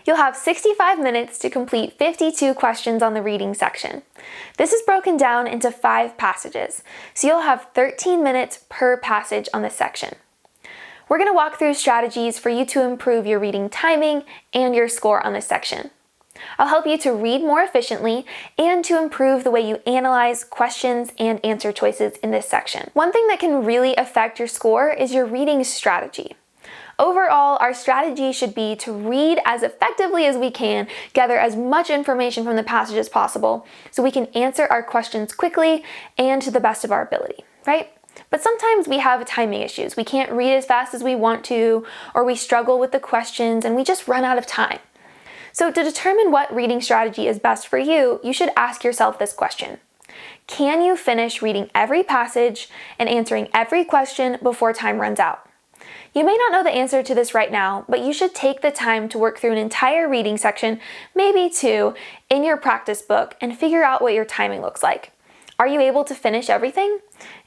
You'll have 65 minutes to complete 52 questions on the reading section. This is broken down into 5 passages, so you'll have 13 minutes per passage on this section. We're going to walk through strategies for you to improve your reading timing and your score on this section. I'll help you to read more efficiently and to improve the way you analyze questions and answer choices in this section. One thing that can really affect your score is your reading strategy. Overall, our strategy should be to read as effectively as we can, gather as much information from the passage as possible, so we can answer our questions quickly and to the best of our ability, right? But sometimes we have timing issues. We can't read as fast as we want to, or we struggle with the questions and we just run out of time. So to determine what reading strategy is best for you, you should ask yourself this question. Can you finish reading every passage and answering every question before time runs out? You may not know the answer to this right now, but you should take the time to work through an entire reading section, maybe 2, in your practice book and figure out what your timing looks like. Are you able to finish everything?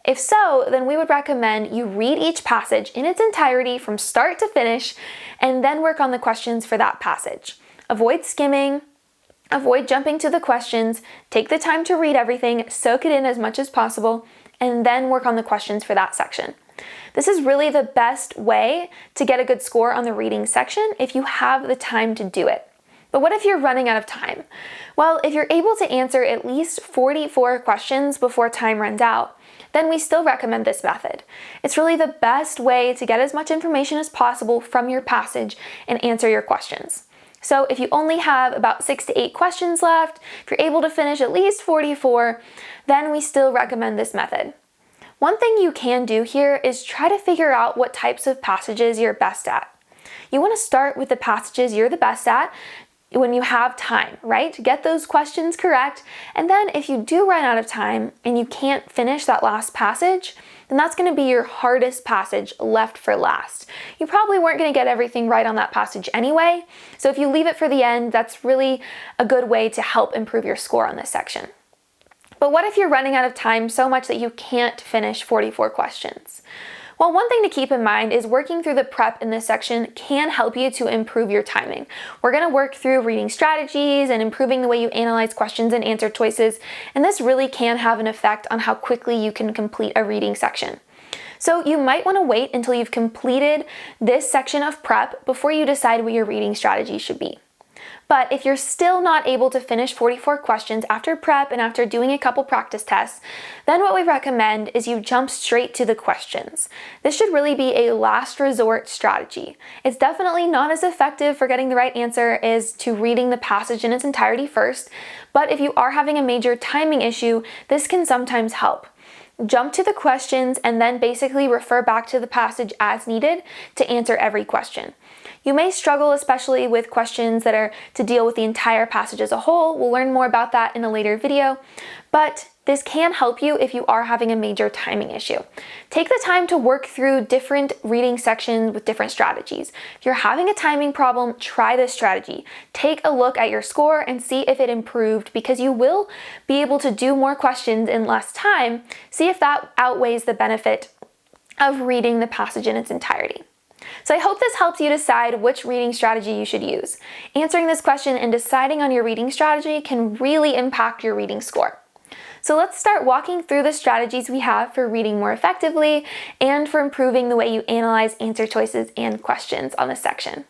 If so, then we would recommend you read each passage in its entirety from start to finish and then work on the questions for that passage. Avoid skimming, avoid jumping to the questions, take the time to read everything, soak it in as much as possible, and then work on the questions for that section. This is really the best way to get a good score on the reading section if you have the time to do it. But what if you're running out of time? Well, if you're able to answer at least 44 questions before time runs out, then we still recommend this method. It's really the best way to get as much information as possible from your passage and answer your questions. So if you only have about 6 to 8 questions left, if you're able to finish at least 44, then we still recommend this method. One thing you can do here is try to figure out what types of passages you're best at. You want to start with the passages you're the best at when you have time, right? Get those questions correct. And then if you do run out of time and you can't finish that last passage, then that's going to be your hardest passage left for last. You probably weren't going to get everything right on that passage anyway. So if you leave it for the end, that's really a good way to help improve your score on this section. But what if you're running out of time so much that you can't finish 44 questions? Well, one thing to keep in mind is working through the prep in this section can help you to improve your timing. We're going to work through reading strategies and improving the way you analyze questions and answer choices, and this really can have an effect on how quickly you can complete a reading section. So you might want to wait until you've completed this section of prep before you decide what your reading strategy should be. But if you're still not able to finish 44 questions after prep and after doing a couple practice tests, then what we recommend is you jump straight to the questions. This should really be a last resort strategy. It's definitely not as effective for getting the right answer as to reading the passage in its entirety first, but if you are having a major timing issue, this can sometimes help. Jump to the questions and then basically refer back to the passage as needed to answer every question. You may struggle especially with questions that are to deal with the entire passage as a whole. We'll learn more about that in a later video, but this can help you if you are having a major timing issue. Take the time to work through different reading sections with different strategies. If you're having a timing problem, try this strategy. Take a look at your score and see if it improved, because you will be able to do more questions in less time. See if that outweighs the benefit of reading the passage in its entirety. So I hope this helps you decide which reading strategy you should use. Answering this question and deciding on your reading strategy can really impact your reading score. So let's start walking through the strategies we have for reading more effectively and for improving the way you analyze answer choices and questions on this section.